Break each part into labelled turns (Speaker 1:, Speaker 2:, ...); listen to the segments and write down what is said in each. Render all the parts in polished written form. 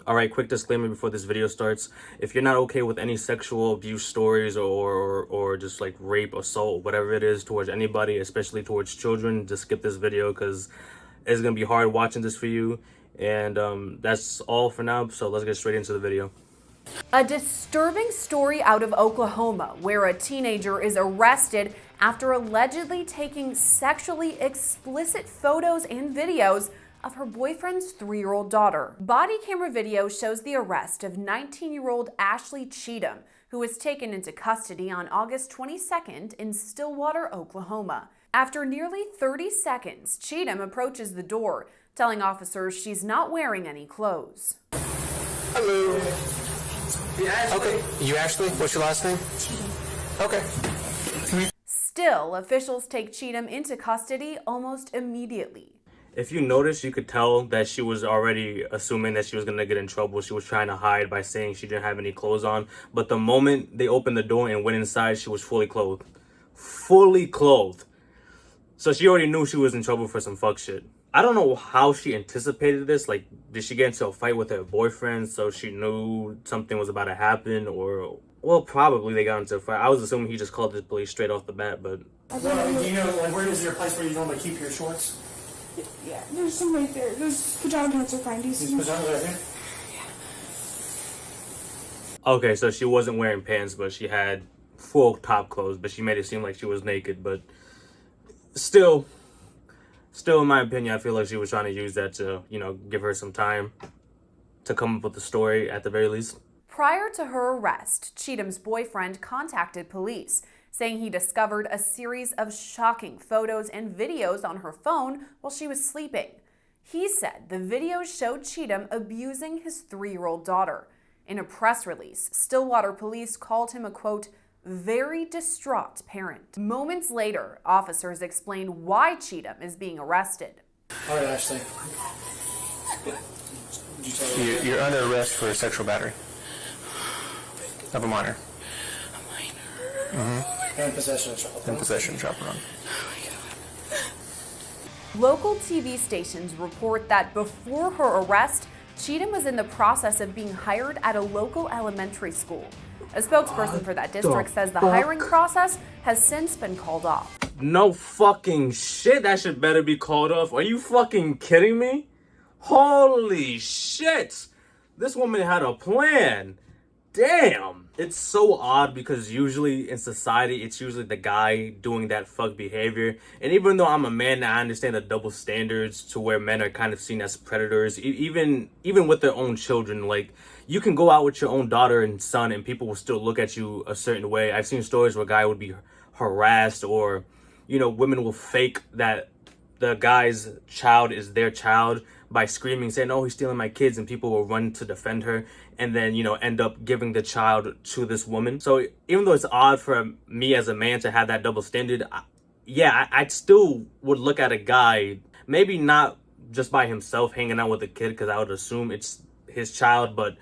Speaker 1: All right, quick disclaimer before this video starts. If you're not okay with any sexual abuse stories or just like rape, assault, whatever it is towards anybody, especially towards children, just skip this video because it's going to be hard watching this for you. And that's all for now, so let's get straight into the video.
Speaker 2: A disturbing story out of Oklahoma where a teenager is arrested after allegedly taking sexually explicit photos and videos of her boyfriend's 3-year-old daughter. Body camera video shows the arrest of 19-year-old Ashley Cheatham, who was taken into custody on August 22nd in Stillwater, Oklahoma. After nearly 30 seconds, Cheatham approaches the door, telling officers she's not wearing any clothes.
Speaker 3: Hello. Okay, you Ashley? What's your last name? Okay.
Speaker 2: Still, officials take Cheatham into custody almost immediately.
Speaker 1: If you notice, you could tell that she was already assuming that she was going to get in trouble. She was trying to hide by saying she didn't have any clothes on. But the moment they opened the door and went inside, she was fully clothed. Fully clothed. So she already knew she was in trouble for some fuck shit. I don't know how she anticipated this. Like, did she get into a fight with her boyfriend so she knew something was about to happen? Or, well, probably they got into a fight. I was assuming he just called the police straight off the bat, but...
Speaker 4: Well, do you know, like, where is there a place where you normally keep your shorts?
Speaker 5: Yeah, there's some right there. Those pajama pants are fine. Do you see
Speaker 4: These
Speaker 5: them?
Speaker 4: pajamas right here?
Speaker 1: Okay, so she wasn't wearing pants, but she had full top clothes, but she made it seem like she was naked. But still, in my opinion, I feel like she was trying to use that to, you know, give her some time to come up with the story at the very least.
Speaker 2: Prior to her arrest, Cheatham's boyfriend contacted police, saying he discovered a series of shocking photos and videos on her phone while she was sleeping. He said the videos showed Cheatham abusing his 3-year-old daughter. In a press release, Stillwater police called him a, quote, very distraught parent. Moments later, officers explained why Cheatham is being arrested.
Speaker 4: All right, Ashley.
Speaker 3: You're under arrest for sexual battery of a minor.
Speaker 4: And possession of child.
Speaker 3: And possession of chaperone.
Speaker 2: Local TV stations report that before her arrest, Cheatham was in the process of being hired at a local elementary school. A spokesperson for that district says the hiring process has since been called off.
Speaker 1: No fucking shit, that shit better be called off. Are you fucking kidding me? Holy shit! This woman had a plan. Damn! It's so odd because usually in society, it's usually the guy doing that fuck behavior. And even though I'm a man, I understand the double standards to where men are kind of seen as predators. Even with their own children, like, you can go out with your own daughter and son and people will still look at you a certain way. I've seen stories where a guy would be harassed or, you know, women will fake that the guy's child is their child by screaming, saying, oh, he's stealing my kids, and people will run to defend her and then, you know, end up giving the child to this woman. So even though it's odd for me as a man to have that double standard, I still would look at a guy, maybe not just by himself hanging out with a kid, because I would assume it's his child, but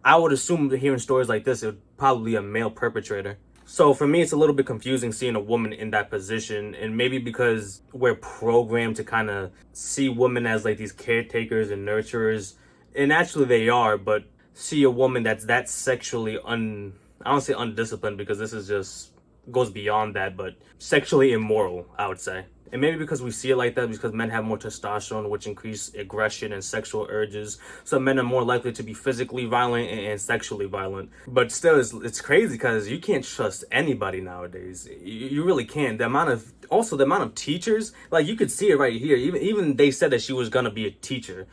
Speaker 1: I would assume hearing stories like this, it would probably be a male perpetrator. So for me, it's a little bit confusing seeing a woman in that position, and maybe because we're programmed to kind of see women as like these caretakers and nurturers, and actually they are, but see a woman that's that sexually I don't say undisciplined because this is just goes beyond that, but sexually immoral, I would say. And maybe because we see it like that, because men have more testosterone, which increase aggression and sexual urges. So men are more likely to be physically violent and sexually violent. But still, it's crazy because you can't trust anybody nowadays. You really can't. The amount of teachers, like you could see it right here. Even they said that she was gonna be a teacher.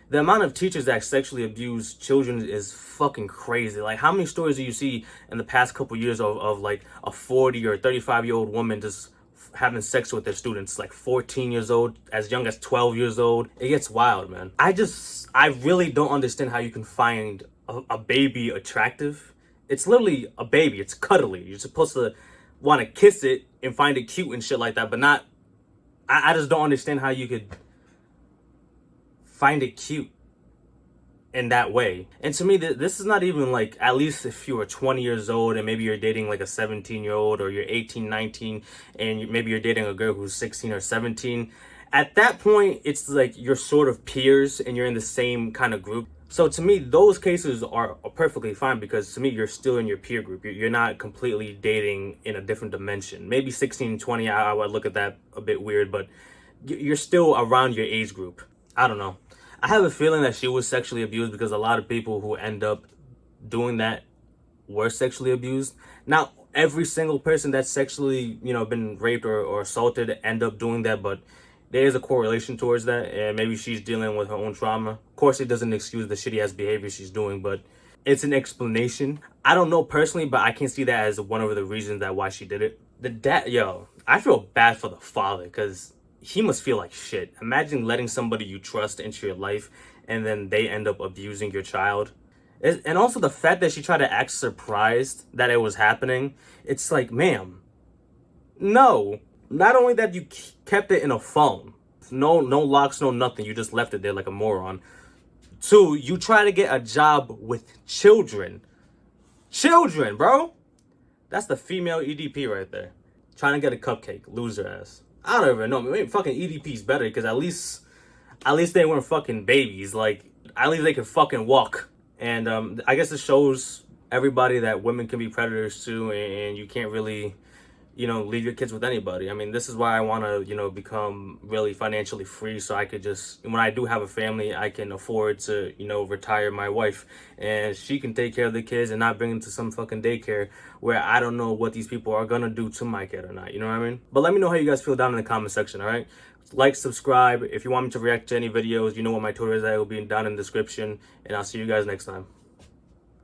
Speaker 1: The amount of teachers that sexually abuse children is fucking crazy. Like, how many stories do you see in the past couple years of like a 40 or 35-year-old woman just having sex with their students, like 14 years old, as young as 12 years old? It gets wild, man. I really don't understand how you can find a baby attractive. It's literally a baby. It's cuddly. You're supposed to want to kiss it and find it cute and shit like that, but not... I just don't understand how you could find it cute in that way. And to me, this is not even like, at least if you were 20 years old and maybe you're dating like a 17-year-old, or you're 18, 19, and maybe you're dating a girl who's 16 or 17. At that point, it's like you're sort of peers and you're in the same kind of group. So to me, those cases are perfectly fine because to me, you're still in your peer group. You're not completely dating in a different dimension. Maybe 16, 20, I would look at that a bit weird, but you're still around your age group. I don't know. I have a feeling that she was sexually abused because a lot of people who end up doing that were sexually abused. Not every single person that's sexually, been raped or assaulted end up doing that, but there is a correlation towards that, and maybe she's dealing with her own trauma. Of course, it doesn't excuse the shitty ass behavior she's doing, but it's an explanation. I don't know personally, but I can see that as one of the reasons that why she did it. The dad, I feel bad for the father because he must feel like shit. Imagine letting somebody you trust into your life and then they end up abusing your child. And also the fact that she tried to act surprised that it was happening. It's like, ma'am, no. Not only that you kept it in a phone. No locks, no nothing. You just left it there like a moron. 2, you try to get a job with children. Children, bro. That's the female EDP right there. Trying to get a cupcake. Loser ass. I don't even know. Maybe fucking EDP's better because at least they weren't fucking babies. Like, at least they could fucking walk. And I guess it shows everybody that women can be predators too, and you can't really, leave your kids with anybody. I mean, this is why I want to, become really financially free so I could just, when I do have a family, I can afford to, retire my wife and she can take care of the kids and not bring them to some fucking daycare where I don't know what these people are going to do to my kid or not. You know what I mean? But let me know how you guys feel down in the comment section, all right? Like, subscribe. If you want me to react to any videos, you know what my Twitter is at. It will be down in the description. And I'll see you guys next time.